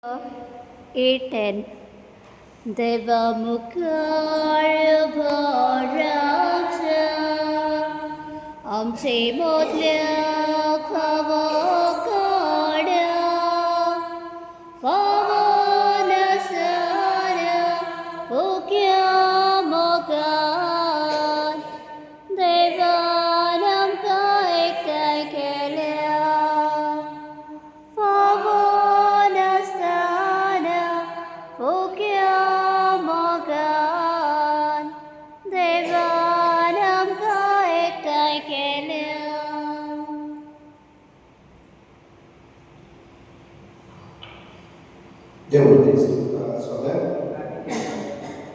8:10 देवामुखारभराजा आमचे मोदल्या खवकाड्या पवन साऱ्या भुक्या मोगान देवान आमकां एकठांय केल्या पवन साऱ्या भुक्या मोगान देवान आमकां एकठांय केल्या. Devo sole,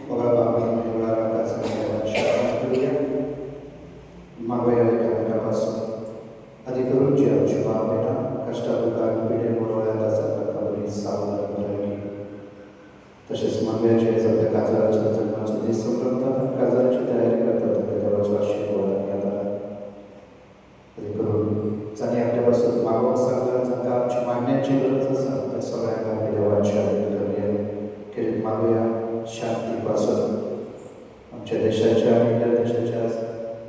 ora parliamo di una ragazza che era Maria, ma voi avete capito, addirittura oggi va bene, कष्टाप्रकारे पिढे मोडवण्याचा संकल्पना सावधान करावी. तसेच मागण्याचे सध्या काजाराच्या जन्माचे दिवस संपतात, काजाराची तयारी करतात, त्याच्यावर वर्षी बोलण्यात करून ज्याने आपल्यापासून मागवून सांगतात आमची मागण्याची गरज असेल तर सगळ्यांना देवाच्या किरीत मागूया. शांतीपासून आमच्या देशाच्या आणि या देशाच्या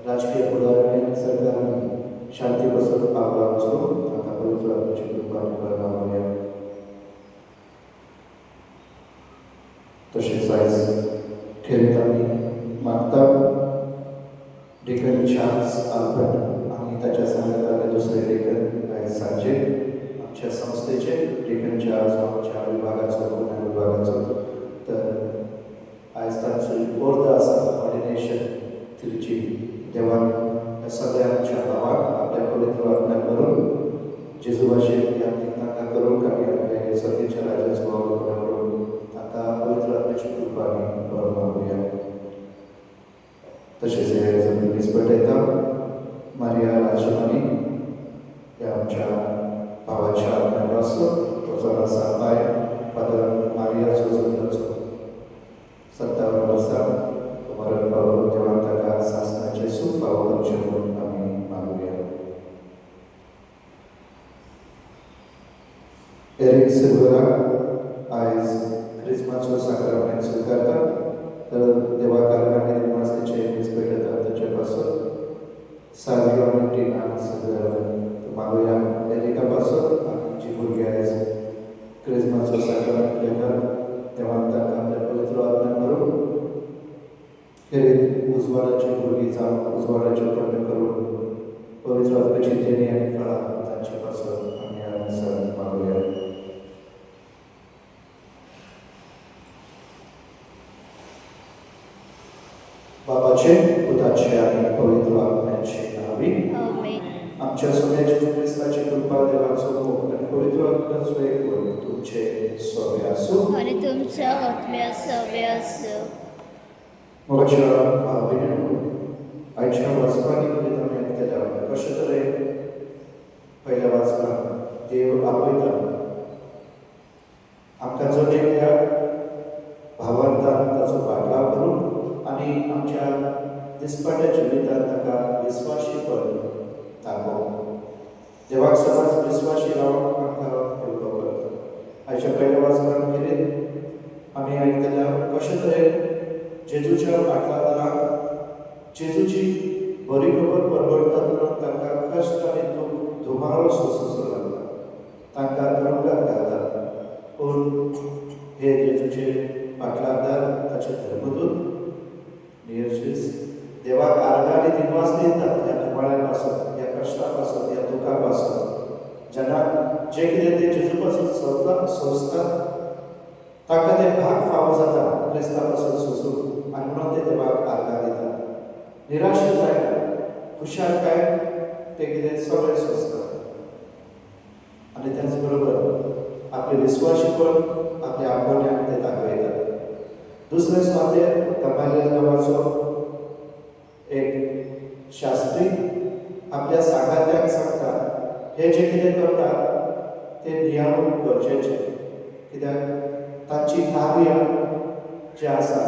राजकीय पुढाऱ्यांनी आणि सरकारने शांतीपासून पावला असतो आता पवित्र आत्म्याची कृपा मागूया. तसेच आज खेरीत आम्ही मागता डेकन चार्ल्स आल्बर्ट आणि त्याच्या संघातले दुसरे डेकन आज सांजे आमच्या संस्थेचे डेकन चार्ल्स आमच्या विभागाचं पुण्या विभागाचं तर आज त्यांची बोर्ड असा ऑर्डिनेशन तिची देवान या सगळ्यांच्या भावात आपल्या पवित्र आत्म्या करून जेजुबाशी या ताका करून काही आपल्या सगळ्याच्या राजाचं भाव करून ताका पवित्र आत्म्याची कृपा आणि बळ मागूया. तसेच विस्पट येतात मारिया राजमानी या आमच्या भावाच्या आत्म्यापासून वचना सापाय फादर मारिया सुजवण्याचं 57 वर्षात मरण पावून तेव्हा ताका शासनाचे सुख पावलाचे म्हणून आम्ही मागूया. एरिक सिल्वरा आज ख्रिसमसचं साक्रामेंट स्वीकारतात तर देवा कारणाने निवासाचे विस्पट येतात त्याच्यापासून सालिओ आणि टीना सगळं मागूया. एरिकापासून आणि जी भुरगी आज ख्रिसमसचं साक्रामेंट घेतात तेव्हा ताका आपल्या पवित्र आत्म्या करून खेरीत उजवाडाची भुरगी जाऊन उजवाडाचे पूर्ण करून पवित्र आत्म्याची देणी आणि फळा त्यांच्यापासून आम्ही अनुसार मागूया. बाबाचे पुताचे आणि पवित्र आत्म्याचे नावे आमेन. आमच्या सोन्याच्या ख्रिस्ताची कृपा देवाचो मोग आणि पवित्र आत्म्याचो एक गुण तुमचे सोबे असो आणि तुमच्या आत्म्या सवे असो. म्हज्या भावनेन आयच्या वाचपानी करीत आमी आयकलेल्या कशे तरेन पयल्या वाचपान देव आपयता आमकां जगलेल्या भावार्थान ताचो पाटलाव करून आनी आमच्या दिसपट्या जिवितांत ताका विस्वाशीपण दाखोवन देवाक सदांच विस्वाशी रावप आमकां एवढो करता. आयच्या पयल्या वाचपान केलीत आमी आयकलेल्या कशे तरेन जेजूच्या पाटलांतल्यान जेजूची बरी खबर परवडतात म्हणून तांकां कश्ट आनी दूख धुमाळो सोंसचो लागला तांकां तुरुंगात घालतात पूण हे जेजूचे पाटलांतल्यान ताचे धर्मदूत नियर्शीस देवाक आर्गां आनी दिनवास दितात ह्या धुमाळ्या पासून ह्या कश्टा पासून ह्या दुखा पासून जेन्ना जे कितें ते जेजू पासून सोंसतात ताका ते भाग फावो जाता क्रिस्ता पासून सोंसून आनी म्हणून ते देवाक आर्गां दितात. निराश जायना हुशार काय ते कितें सगळें सोंसतात आनी त्याच बरोबर आपले विस्वाशीपण आपल्या आपोवण्याक ते दाखयतात. दुसरे स्वातेर गमालियल नांवाचो एक शास्त्री आपल्या सांगात्याक सांगता हे जे कितें करतात ते नियाळून गरजेचें कित्याक तांची कार्य जे आसा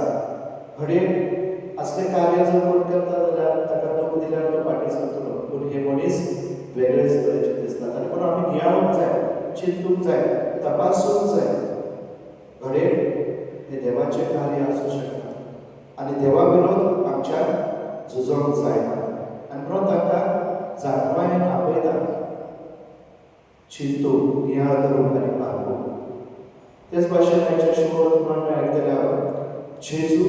घडयेक असले कार्य जर कोण करता जाल्यार ताका दूख दिल्यार तो फाटीं सरतलो पूण हे मनीस वेगळेच तरेचे दिसतात आनी म्हणून आमी नियाळूंक जाय चिंतूंक जाय तपासूंक जाय झुजोंक जायना आनी म्हणून तांकां जानवायेन आपयता चिंतू नियाळ करूंक आनी पारवूंक. तेच भाशेन आयच्या शुभोत म्हणून आयकतले जेजू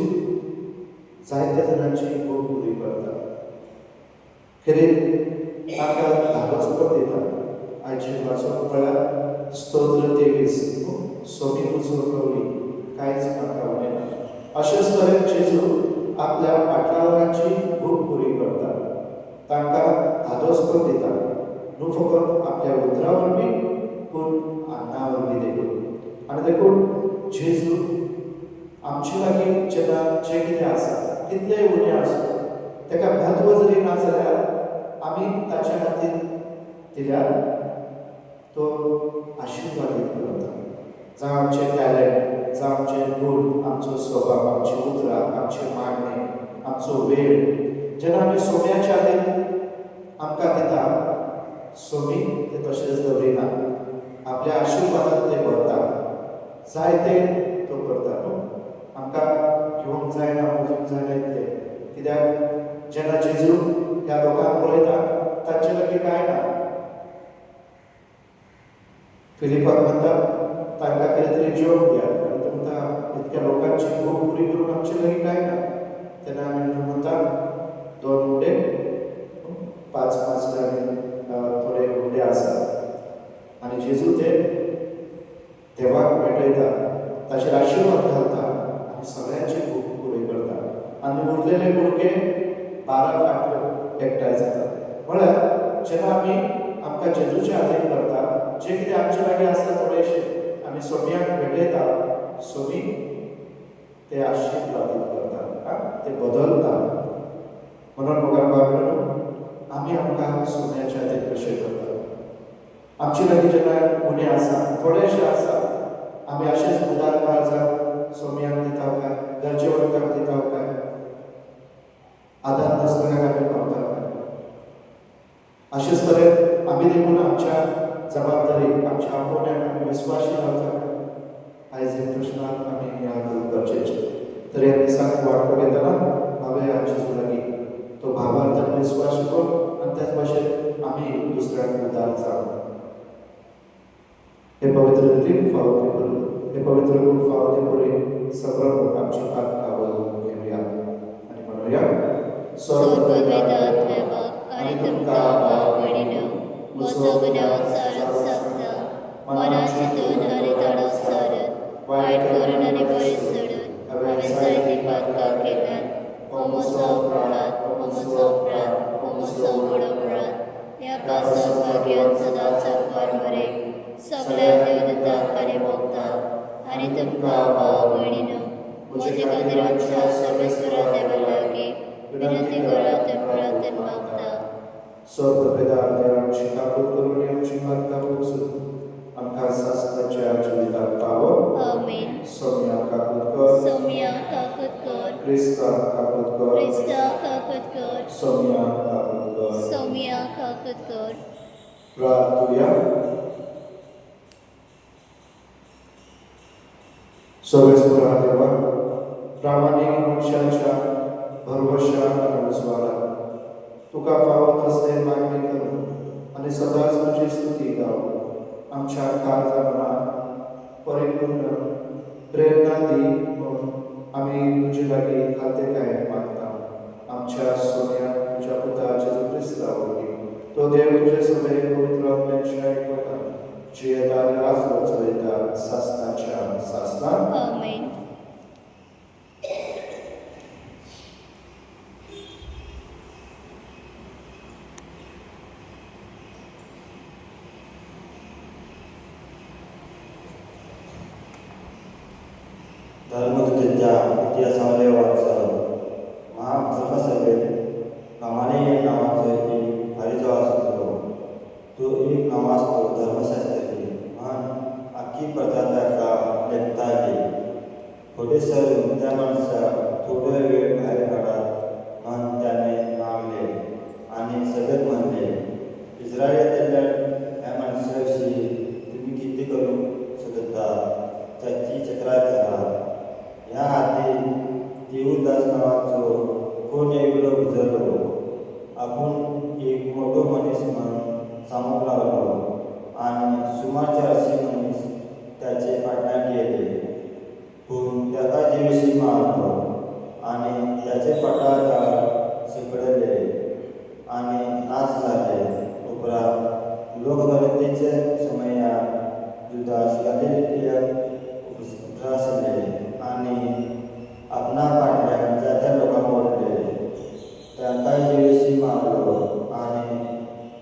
जायत्या जाणांची भूक पुरी करता. खेरीत तांकां धाडोस दिता. आयचे वाचूंक म्हळ्यार स्तोत्र 23 सोमी पुजूर कवली कांयच म्हाका उरना. अशेंच तरेन जेजू आपल्या पाटलावांची भूक पुरी करता. तांकां धादोस दिता, न्हू फकत आपल्या उतरा वरवीं पूण अन्ना वरवीं देखून. आनी देखून जेजू आमचे लागीं जेन्ना जें कितें आसा कितलेंय उणें आसूं ताका म्हत्व जरी ना जाल्यार आमी ताचे खातीर दिल्यार तो आशिर्वादीत करता. जावं आमचे टॅलंट, जावं आमचे गूण, आमचो स्वभाव, आमची उतरां, आमचे मागणे, आमचो वेळ जेन्ना आमी सोम्याच्या आदीं आमकां दिता, सोमी ते तशेंच दवरिना. आपल्या आशिर्वादांत ते भरता. जाय तें तो करता. आमकां घेवंक जायना, वचूंक जायना इतलें. कित्याक जेन्ना जेजू ह्या लोकांक पळयता तांचे लागीं कांय ना. फिलिपाक म्हणटा तांकां कितें तरी जेवंक दिया. आनी तो म्हणटा इतक्या लोकांची भूक पुरी करूंक आमचे लागीं कांय ना. तेन्ना आमी म्हणटा 2 उंडे 5 आनी थोडे उंडे आसा. आनी जेजू ते देवाक भेटयता, ताचेर आशिर्वाद घालता आनी सगळ्यांची भूक पुरी करता. आनी उरलेले कुडके 12 फाटल्यो एकठांय जातात. म्हळ्यार जेन्ना आमी आमकां जेजूच्या आदीन करता, जें कितें आमचे लागीं आसता थोडेशें आमी सोम्याक भेटयता, सोमी ते आशिर्वादीत करता, ते बदलता. म्हणून मोगाळ बाबडो आमी आमकां सोम्याच्या आदीन कशें करता. आमचे लागीं जेन्ना उणें आसा, थोडेशें आसा, आमी अशेंच उदारकार जावन सोम्याक दिता काय, गरजेवंतांक दिता काय, आदार नासतनाक आमी पावता काय. अशेंच तरेन आमी देखून आमच्या जबाबदारीक, आमच्या आपोवण्याक आमी विस्वाशी रावता काय. आयज हे प्रश्नाक आमी नियाळ करूंक गरजेचें. तर ह्या दिसाक वांटो घेतना हांवें जेजू लागीं तो भावार्थान विस्वास करून आनी त्याच भाशेन आमी दुसऱ्यांक उदार जावं. हे पवित्र रितीक फावो करून, हे पवित्र गूण फावो करून सगळं आमची आत्मावल घेवया आनी म्हणूया स्वर्ग वेदांत वेवक आनी तुमकां आवडीनो म्हजो गुन्यांव सारत सांगता. मनात चिंतून आनी तडोक सारत वायट करून आनी बरें सोडून हांवें जायतीं पातकां केल्यात. हो म्हजो अपराध, हो म्हजो अपराध, हो म्हजो व्हड अपराध. ह्या पासत भाग्यान सदांच आंकवार बरें सगळ्या देवदूतांक आनी भोगतांक आनी तुमकां आवडीनो म्हजे खातीर आमच्या सर्वेस्वरा देवा लागीं विनंती करात आनी प्रार्थना मागता. स्वर्ग पिता देवाची काकूत करून आमची मागता पोसून आमकां सासणाच्या जिविताक पावो. आमीन. सोम्या काकूत कर, सोम्या काकूत कर, क्रिस्ता काकूत कर, क्रिस्ता काकूत कर, सोम्या काकूत कर. सोम्या काकूत कर. प्रार्थूया. सर्वेस्वरा देवा, प्रामाणीक मनशाच्या भरवशा आनी उजवाडाक तुका फावो तसले मागणी करून आनी सदांच तुजी स्तुती गाव. आमच्या काळजा मनाक परिपूर्ण प्रेरणा दी म्हणून आमी तुजे लागीं खातेकाय मागता. आमच्या सोन्या तुज्या पुता जेजू क्रिस्ता वरवीं तो देव तुजे सगळे पवित्र आत्म्याच्या एकवटान जियेता आनी राज वचयता सासणाच्या सासणाक. आमीन. धर्मदूतांच्या इतिहासावले वाचन महाधर्मसभेत प्रमाणे नावाचो एक हारीचो आसलो. तो एक नांव आसलो धर्मशास्त्री म्हण आख्खी प्रजा ताका लेखताली. थोडे सरून त्या मनशाक थोडो वेळ भायर काडात म्हण त्याने मागले आनी सगळेच म्हणले, इस्रायेलांतल्या ह्या मनशा विशीं तुमी कितें करूंक सोदता त्याची चक्राय करात. ह्या हाती देवदास नांवाचो कोण एकलो उजळलो आपण एक मोठो मनीस म्हणून सांगूक लागलो आणि सुमार 400 मनीस त्याचे पाटल्यान गेले. पूण त्याका जेवशी मारलो आणि त्याचे पटार शिपडले आणि नाच जाले. उपरांत लोक गणतेचे समयार जुदास गलिलयाक उतरासले आणि आपणा पाटल्यान जात्या लोकांक ओडले. तांकांय जेवशी मारलो आणि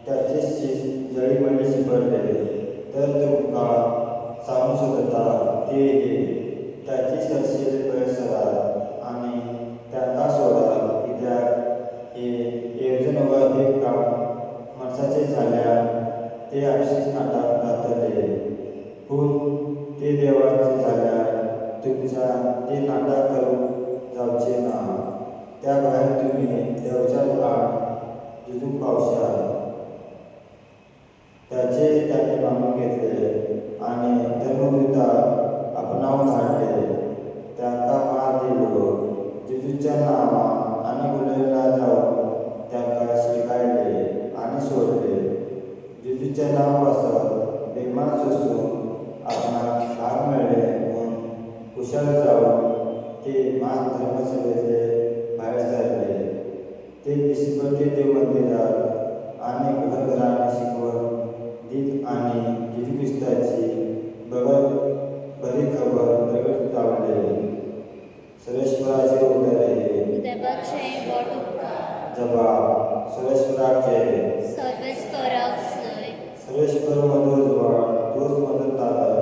त्याचे शीस जळीमळी शिपडले. तर तुमकां सांगूं सोदता ते हे त्याची सरशील पयर सरात आणि तांकां सोडात, कित्याक हे येवजण वा हे काम मनशाचे जाल्यार ते आपशींच नाटाक घातले. पूण ते देवाचे जाल्यार तुमच्या ते नाटक करूंक जावचें ना. त्या भायर तुमी देवच्या आड झुजूंक पावशा. त्याचे त्यांनी मागून घेतले आणि धर्मदूताक आपणावन हाडले. तांकां मार दिलो. जेजूच्या नांवान आनी उलयला जावन तांकां शिकायले आनी सोडले. जेजूचें नांव वासत बेमान सोंसून आपणाक भाग मेळ्ळे म्हूण खुशाल जावन ते मात धर्मसभेंतले भायर सरले. ते दिसभर देव मंदिरांत आनी घरघरांनी शिकवण दीत आनी जेजू क्रिस्ताची बरी खबर प्रगट जावले. सर्वेश्वराचे उदय देवाचे व्हड उपकार. जबाब सर्वेश्वराक जय. सर्वेस्पराक जय. सर्वेश्वर म्हजो जवळ तोच म्हजो दादर,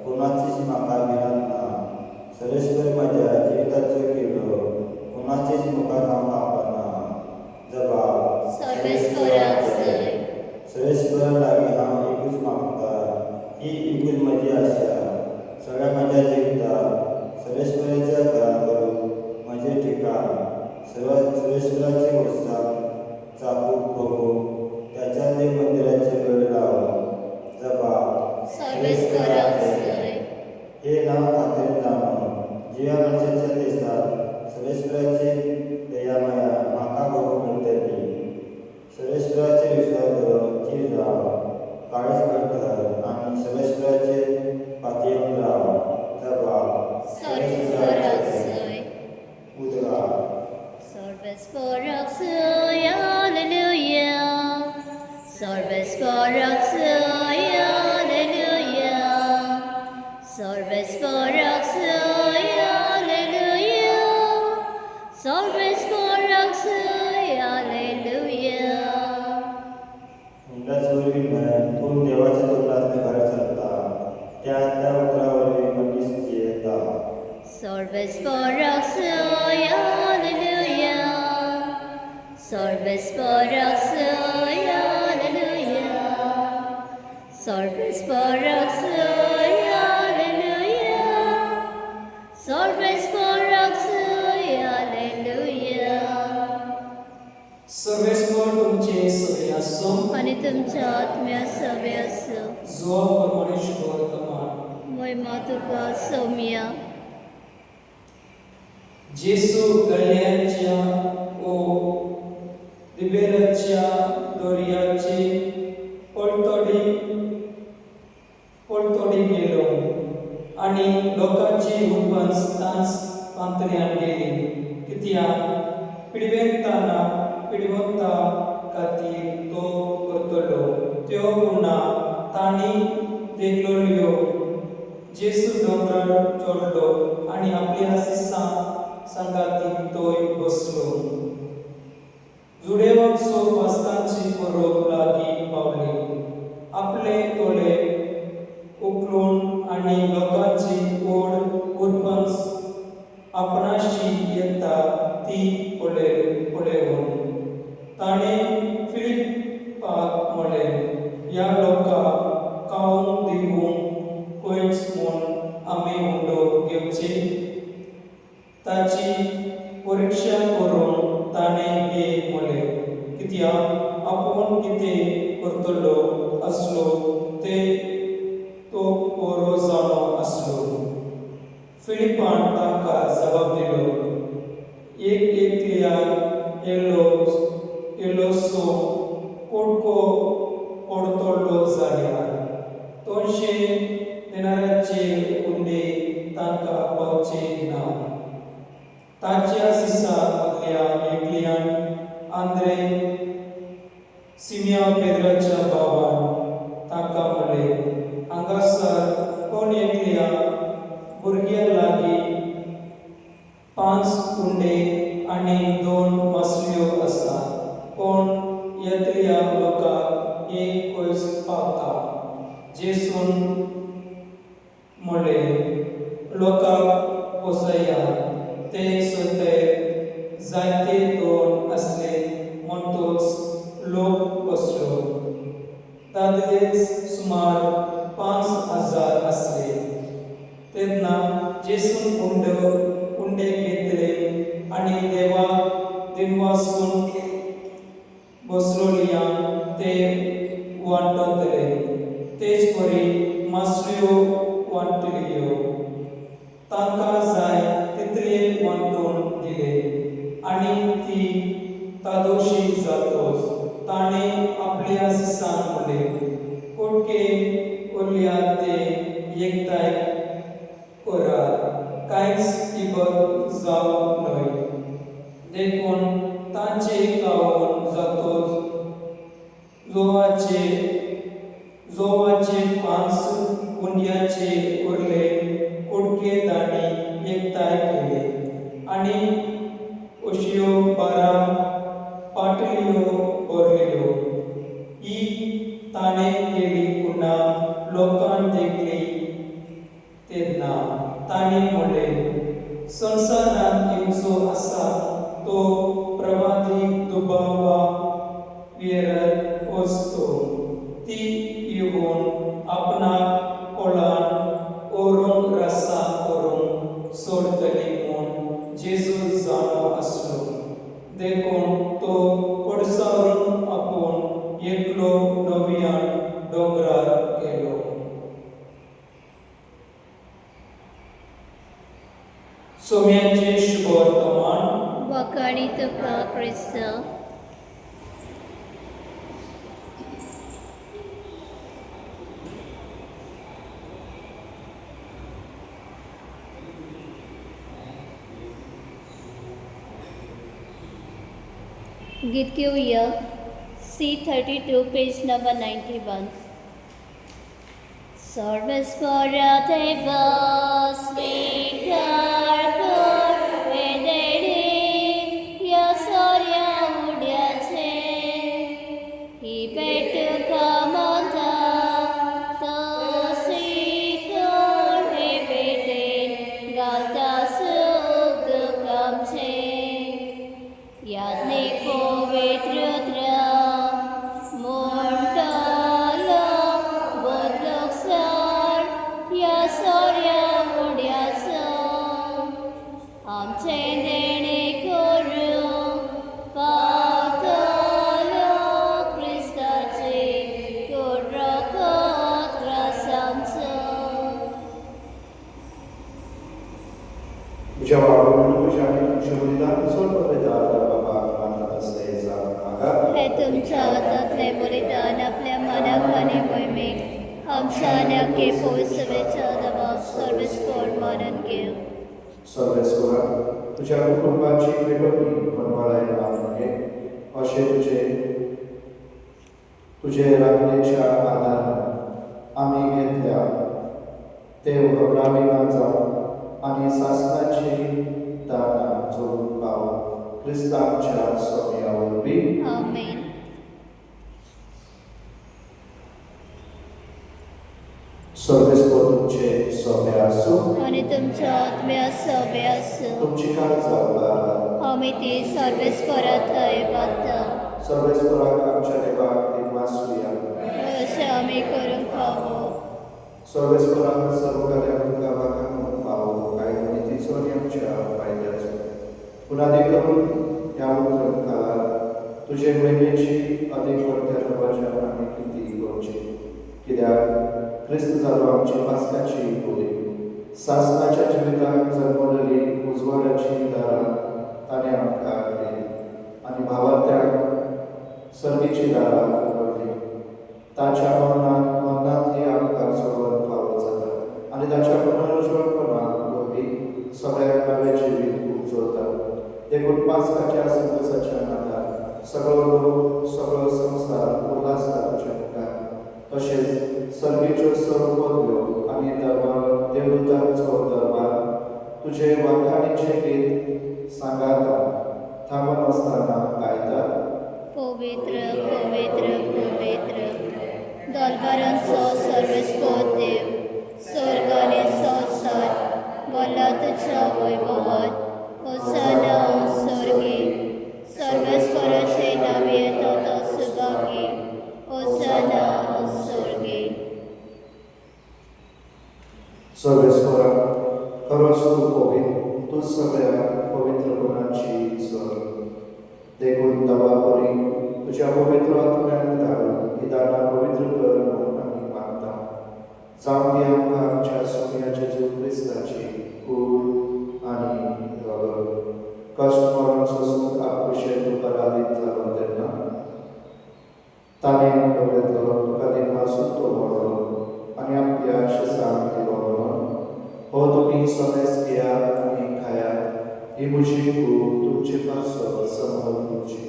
कोणाचीच म्हाका भिरांत ना. सर्वेश्वर म्हज्या जिविताचो केलो, कोणाचेच मुखार हांव कापना. जबाब सर्वेस्पराक जय. सर्वेश्वरा लागीं हांव एकूच मागता, ही एकूच म्हजी आशा. सगळ्या म्हज्या जिवितांत सर्वेश्वराच्या घरांत करूंक म्हजें ठिकाण. सर्वेश्वराचे वर्सां चापूक बघूंक त्याच्या देव मंदिराचे वेळ लाव. जबाब सर्वेस्पराक जय. हे नांव खात्रीन जाणून जिया मनशाच्या देशांत सर्वेश्वराची दयामाया म्हाका बघूंक मेळटली. सर्वेश्वराचेर विश्वास दवरून थीर राव. काळीज घडतर आनी सर्वेश्वराचेर पातयेवन राव. जबाब सर्वेस्पराक जय. उदरा सर्वेस्पराक जय. हालेलुया. सर्वेस्पराक जय. हालेलुया. सर्वेस्पराक जय. हालेलुया. सर्वेस्पराक जय. हालेलुया. हुंडाच वरवीं तूं देवाच्या तोंडांतले भायर सरता, त्या उतरा वरवीं मनीस जियेता. सर्वेस्पराक जय. हालेलुया. सर्वेस्पराक जय. हालेलुया. सर्वेस्पराक जय. हालेलुया. सर्वेस्पराक जय. हालेलुया. सर्वेस्पर तुमचे सवे आसो आनी तुमच्या आत्म्या सवे आसो. जो परमेश्वर वर्तमान महिमा तुका सौम्या. जेसू गळ्याच्या ओ दिबेराच्या दोरयाचे पळतोडी गेलो आणि लोकांची उडबस तांस पांतऱ्यान गेली. कित्याक पिडवंता खातीर तो करतलो त्यो गुणा तांणी देखलोल्यो. जेसू दोंगरार चोरलो आणि आपल्या संगाती तोय बसलो. जुडेवाक वाचतांची बरोब लागीं पावली. आपले तोळे उखलून आणि लोकांची ओढ उडपंस आपणाशी येता ती पळयवन ताणें फिलिपाक म्हळें, ह्या लोकांक खावंक दिवंक कोयच म्हूण आमी हुंडो घेवचे. ताची परीक्षा करून ताणें हे म्हळें, कित्याक आपूण कितें करतलो आसलो ते तो बरो जाणो आसलो. फिलिपान तांकां जबाब दिलो, एक एकल्या येलोसो कोडको ओडतोलो जाल्यार 200 देनाराचे उंडे तांकां पावचे ना. ताच्या सिसा मदल्या एकलियान आंद्रे सिमिया पेद्राच्या भावान ताका म्हणले, हांगासर कोण एकल्या भुरग्या लागीं 5 उंडे आनी 2 मासल्यो आसा. कोण येतल्या लोकांक एक पयस पावता. जेसून म्हणले, लोकांक पोसया. ते सोते जायते 2 असले म्हणटोच लोक पोसलो. तातलेच सुमार 5,000 असले. तेन्ना जेसून उंडे घेतले आनी देवाक दिनवासून बसलोलियान ते वांटतले. तेच परी मासल्यो वांटल्यो. तांकां जाय तितले वांटून दिले आनी ती तादोशी जातोच ताणें आपल्या सिसान म्हणलें, कोटके उरल्या ते एकठांय करात, कांयच इबत जावंक न्हय. देखून तांचे गांवून जातोच जोवाचे 5 उंड्याचे उरले कुडके तांणी एकठांय केले आनी अश्यो 12 पाटल्यो भरल्यो. ही ताणें केली पुन्हा लोकांक देखली. तेन्ना ताणें म्हणलें, संवसारांत येवचो आसा तो प्रवादीक दुबावा वेरत वचतो. ती येवन आपणाक कोळान ओरूंक रासा करूंक सोडटली म्हूण जेजू जाणो आसलो. देखून तो पडसारून आपूण एकलो नव्यान दोंगरार गेलो. सोम्याचे शुभ वर्तमान. वखाणी तुका क्रिस्त. गीत घेऊया C32 पेज नंबर 91. सर्वस्वरा देवा स्वीकार कर वेदेडे या साऱ्या उड्याचे. ही भेट कामाता तो स्वीकार हे भेटेन घालता सुख दुःखाचे. यातले पवित्रत्रा मोडटालो बदलुकसार या साऱ्या उड्याचो. आमचे देणे करूं पावतलो क्रिस्ताचे कुडरको त्रासांचो. तुझ्या वागणूक तुझ्या आणि तुझ्या बलिदान सर्व बलिदान बाबा मानत असते जात मागा. हे तुमच्या हातातले बलिदान आपल्या मनाक आनी भयमीक आमच्या नक्की पोसवेच्या दबाव सर्वेस्पर मानून घेव. सर्वेस्वरा तुझ्या कुटुंबाची भेटवणी बनवायला लावून घे. असे तुझे राखणेच्या आधारान आम्ही घेतल्या ते घबराविना जाऊ आणि शासनाची दाना जोडून पावू. क्रिस्तांच्या सोम्यावर बी. आमेन. सर्वेस्वर तुमचे सोमे असो आणि तुमच्या आत्म्या सभे असो. तुमची काळजात आम्ही ती सर्वेस्परात थंय बांदता. सर्वेस्वराक आमच्या देवाक दिनवासूया. अशें आमी करूंक फावो. सर्वेस्वराक सर्व कार्याक तुका वाका म्हणून फावो काय नितीचो आनी आमच्या फायद्याचो. पुनादी करून ह्या उतर काळात तुजे महिन्याची अधिक वर्त्या नवाच्या आमी किती करची. कित्याक क्रिस्त जालो आमची पासकाची होळी. सासनाच्या जिविताक जन्मलेली उजवाडाची दारां ताणें आमकां दिली. आणि भावार्थ्या सर्वीची दारा उघडली. ताच्या मरणातली आमकां सोडून फावो जाता आनी ताच्या पुनरुज्जीवनपणान वरवीं सगळ्याक नवे जिवीत उजवता. देखून पास्काच्या संदेशाच्या नादार सगळो लोक सगळो संवसार उल्हासता तुज्या मुखार. तशेंच सर्गेच्यो सर्व पदव्यो आनी देवदूतांचो दरबार तुजे वाखाणीचें गीत सांगाता थांबून आसतना गायतात. पवित्र पवित्र पवित्र दरबारांचो सर्वेस्पर देव, स्वर्ग आनी संवसार भरला तुज्या वैभवांत. होसाना स्वर्गी, सर्वेस्पराचे नावे येता तो सुभागी. होसाना स्वर्गी. सर्वेस्परा, खरोच तूं पवित्र, तूं सगळ्या पवित्र गुणांची सर. देखून दबापरी तुज्या पवित्र आत्म्यान धाडून ही दानां पवित्र कर म्हणून आमी मागता. जावं ती आमकां आमच्या सोन्याचे जेजू क्रिस्ताची कूड आनी कश्ट मरण सोसून आपुशे तुका रातीत जालो तेन्ना ताणें पवित्र तुका तेन्ना सुट्टो मोडलो आनी आपल्या शिसांक दिलो म्हणून हो तुमी समेज घेयात आनी खायात. ही म्हजी कूड तुमचे पासो समोर तुमची.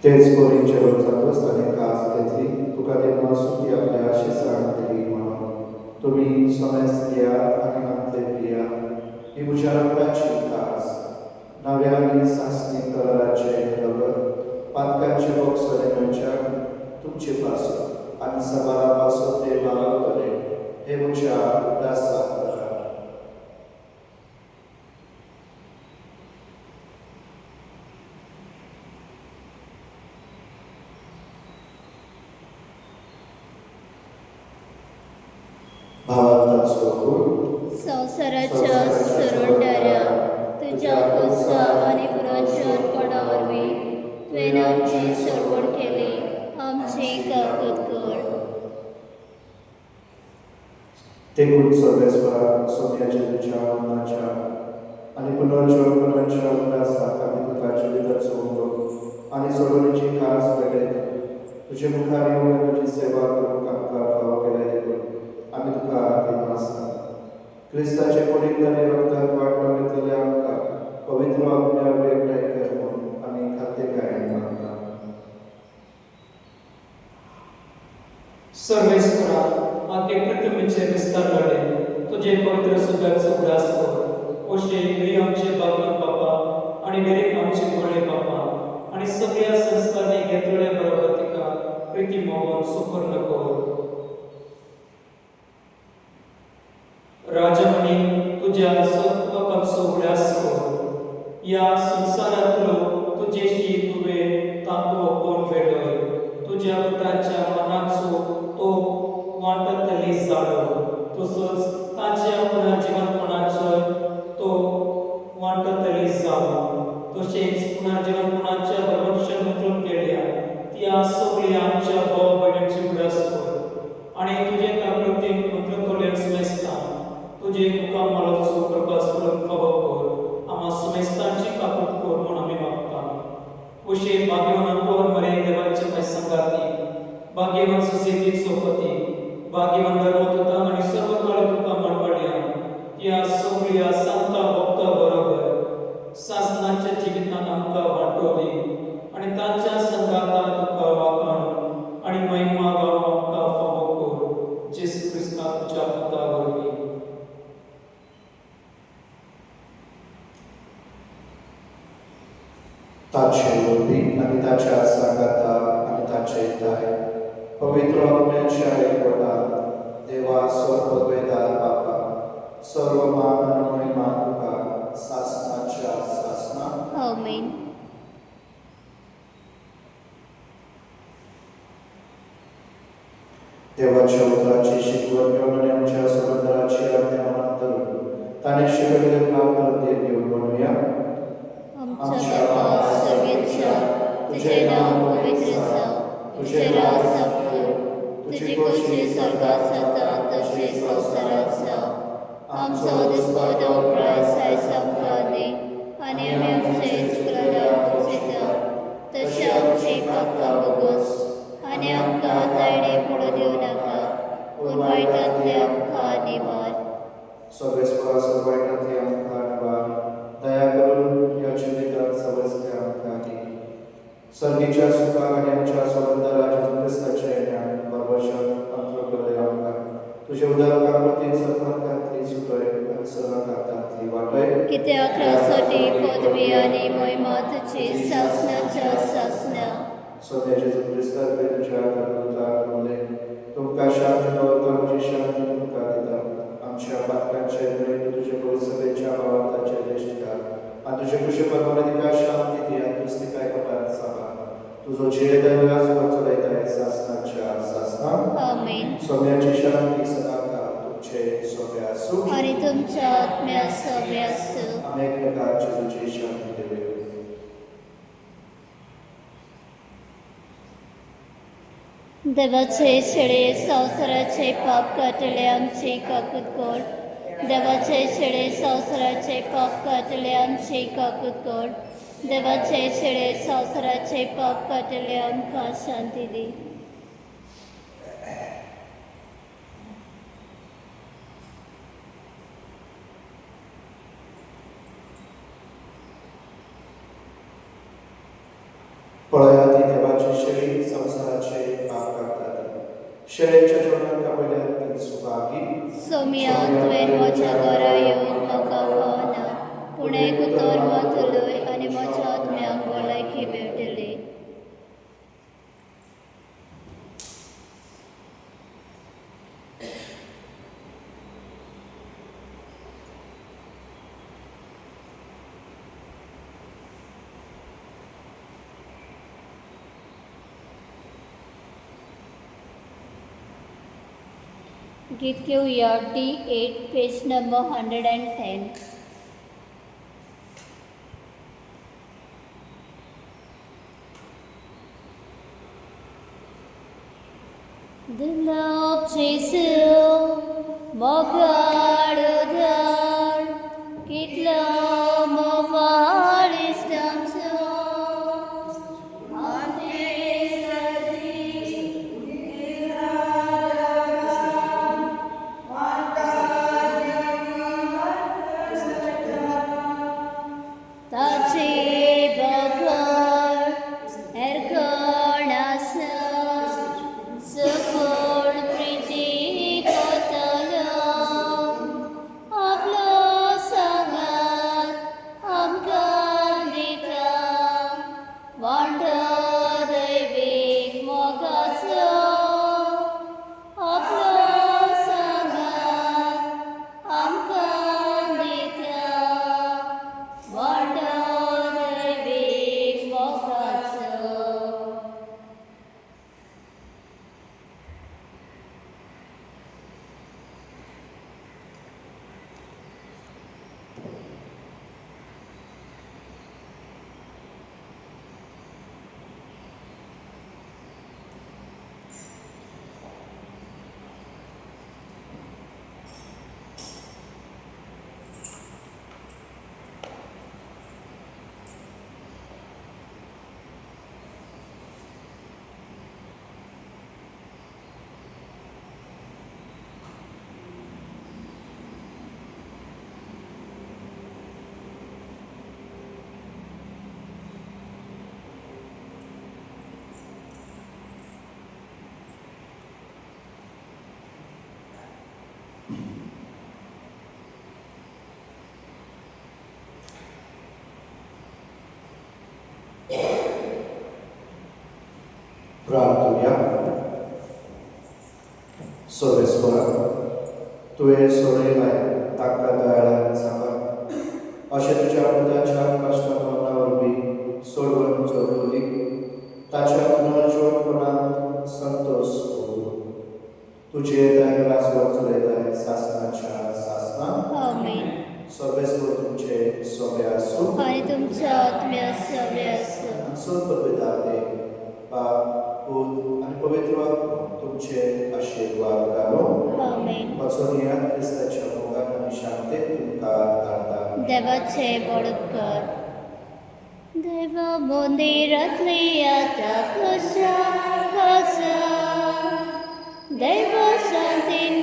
तेच बरी जेवण जातच ताणें कास घेतली. तुका तेन्ना सुटी आपल्या शिसांक दिली म्हणून तुमी समेज घेयात आनी हातले पियात. ही म्हज्या रगताची कास, नव्या आनी सासणी कलराचे रगत पातकांचे बॉक्सरे मनशाक तुमचे पासो आनी सबारा पासो ते बाळगतले. हे म्हज्या उदासाक करा. भावार्थाचो कूड संवसाराच्या सुरुंडाऱ्या तुज्या कुसा आनी पुनरुज्जीवनपणा वरवीं तुवें आमची सरवण केली. आमची काकूत कर. देखून सर्वेस्परा सोन्याच्या तुज्या मरणाच्या आनी पुनरुज्जीवनपणाच्या उल्हासाक आमी तुका जिविताचो उंडो आनी सोडवणीची खास भेटयता. तुजे मुखार येवन तुजी सेवा करूंक आमकां फावो केल्या देखून आमी तुका दिलो आसता. क्रिस्ताचे कुडींत आनी रगतांत वांटून घेतलेल्या आमकां पवित्र आत्म्या वेगळे कर म्हणून आमी खातेकायेन मागता. सर्वेस्परा, आगे प्रतिमेचे विस्तार घडे. तुझे पवित्र सुजाचो उदास कर. ओशे मी आमचे बागवान बापा आनी दरेक आमचे गोळे बापा आनी सगळ्या संस्थांनी घेतलेल्या बरोबर तिका प्रिती मोहन सुपर्ण कर. राजमणी तुझ्या सत्वकाचो उल्हास कर. या संसारांतलो तुजेशी तुवें तांको कोण वेडय. तुज्या पुताच्या मनाचो तो वांटतली जाडो. तसोच ताच्या पुनर्जीवनपणाचो तो वांटतली जावो. तशेंच पुनर्जीवनपणाच्या भरवंशान उतरून गेल्या त्या सगळ्या आमच्या भाव भयणींची उदास कर. आनी तुजे काकृतीन मंत्रतोल्यान सुमेस्ता तुजे मुखामळाचो प्रकाश करून फावो कर. आम्हा सुमेस्तांची काकूत कर म्हूण आमी मागता. अशे भाग्यवान कोर मरे देवाचे पै संगाती, भाग्यवान सुसेतीक सोपती, भाग्यवान धर्मदूता आनी सर्व काळ तुका म्हणपड्या त्या सगळ्या संता भक्ता बरोबर सासणाच्या जिवितान आमकां वांटोवली आनी तांच्या संगातान तुका वाखाणून आनी महिमा गाव आमकां फावो कर. जेसू क्रिस्ता तुज्या पुता वरवीं. ताचे वरवीं आनी ताच्या सांगाता आनी ताचे दाय पवित्र आत्म्याच्या एकवटान देवा स्वर्गवेदार बापा सर्व मान आनी महिमा तुका सासणाच्या सासणाक. आमेन. देवाच्या उतराची शिकवण घेवन आनी आमच्या सुगंधराची आज्ञा मनात धरून ताणें शिकयलेले प्रार्थना घेवन म्हणुया. आमच्या बापा सर्वेच्या तुझे नाव पवित्र जावं. तुझे राज जावं. तुझी खोशी स्वर्गात जाता तशी संवसारात जा. आमचो दिसपतो प्रयास आमकां दी आनी आमी आमचे चुकलां मुजिता तशी आमची पातकां बोगोस आनी आमकां तायडे पडू दिवं नाका पूण वायटांतले आमकां निवार. सर्वेस्परा सर्वायटांतली आमकां निवार. दया करून ह्या जिवितांत सवस्ते आमकां दी. सर्गीच्या सुखाक आनी आमच्या स्वतंत्र जेजू क्रिस्ताच्या येण्यान परवशन अंतरकले आमकां तुजे उदारकां प्रती सर्वांकांतली सुटय आनी सर्वांकांतली वाटय. कित्याक रासोटी पदवी आनी महिमा तुजी सासणाच्या सासणा. सद्या जेजू क्रिस्ताक बी तुज्या धर्मदूताक उलय. तुमकां शांती दवरता म्हजी शांती तुमकां दिता. आमच्या पातकांचे न्हय तुजे पवित्रतेच्या भावार्थाचे दिश्ट घाल आनी तुजे कुशे परमानदिका शांती दी आनी तुस्तिकाय कोटान सांबाळ. तुजो झेड दैवास चलयताय सासणाच्या सासणा. आमीन. सोम्याची शांती सदाकाळ तुमचे सोबे आसूं आनी तुमच्या आत्म्या सोबे आसूं. आमी एकमेकांक जेजूची शांती दिवया. देवाचे शेळे संवसाराचे पाप काटले आमची काकूत कोड. देवाचे शेळे संवसाराचे पाप काटले आमची काकूत कोड. देवाचे शेळे संवसाराचे पाप काटले आमकां शांती दी. पळया ती देवाची शेळी संवसाराचे पाप काडटाली. शेळेच्या जेवणाक आपल्याक ती सुभागी. सोमिया तुवें म्हज्या घरा येवन म्हाका खावना पूण एक उतर मातलय आनी म्हज्या आत्म्याक भलायकी मेळटली. गीत घेऊया D8 page number 110. The love chases mogado dar kitla mawali stamso ante tachi bakar erkonasa सकोण प्रीती कोतलो आपलो सांगात आमकां दिता वांटो दैवीक मोगाचो आपलो सांगात आमकां दिता वांटो दैवीक मोगाचो. प्रार्थना. सर्वेस्परा तुवें सोडयलाय ताका दयाळान सांबाळ. अशें तुज्या पुताच्या कश्टापणा वरवीं सोडवण चडवली ताच्या पुनर्जीवनपणांत संतोष होवं. तुजे दयाग्रास चलयताय सासणाच्या सासणा. आमीन. सर्वेस्पर तुमचे सोबे आसूं आनी तुमच्या आत्म्या सोबे आसूं. सोद पवित्र बाप पूत आनी पवित्र तुमचे देवाचे बळकर देव मंदिरातली आता कशा कशा देव शांतीन